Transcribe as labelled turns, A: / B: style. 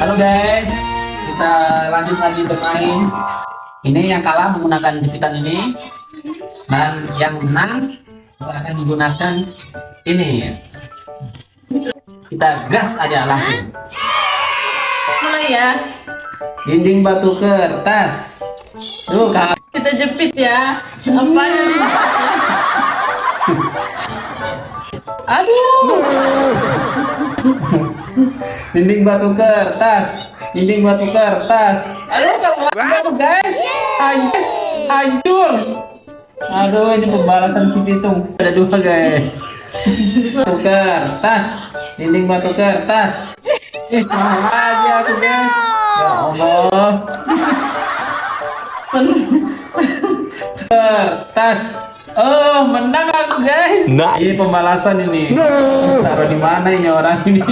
A: Halo guys, kita lanjut lagi bermain. Ini yang kalah menggunakan jepitan ini, dan yang menang kita akan menggunakan ini. Kita gas aja langsung.
B: Mulai ya.
A: Dinding batu kertas. Tuh kak.
B: Kita jepit ya. Apa yang
A: Aduh. Dinding batu kertas. Dinding batu kertas. Aduh guys. Hancur. Aduh, ini pembalasan si Pitung. Ada dua guys. Batu kertas. Dinding batu kertas. Kalah aja aku guys. Ya Allah. Kertas. Oh, menang aku guys.
C: Nice.
A: Ini pembalasan ini. Taruh di mana ini orang ini?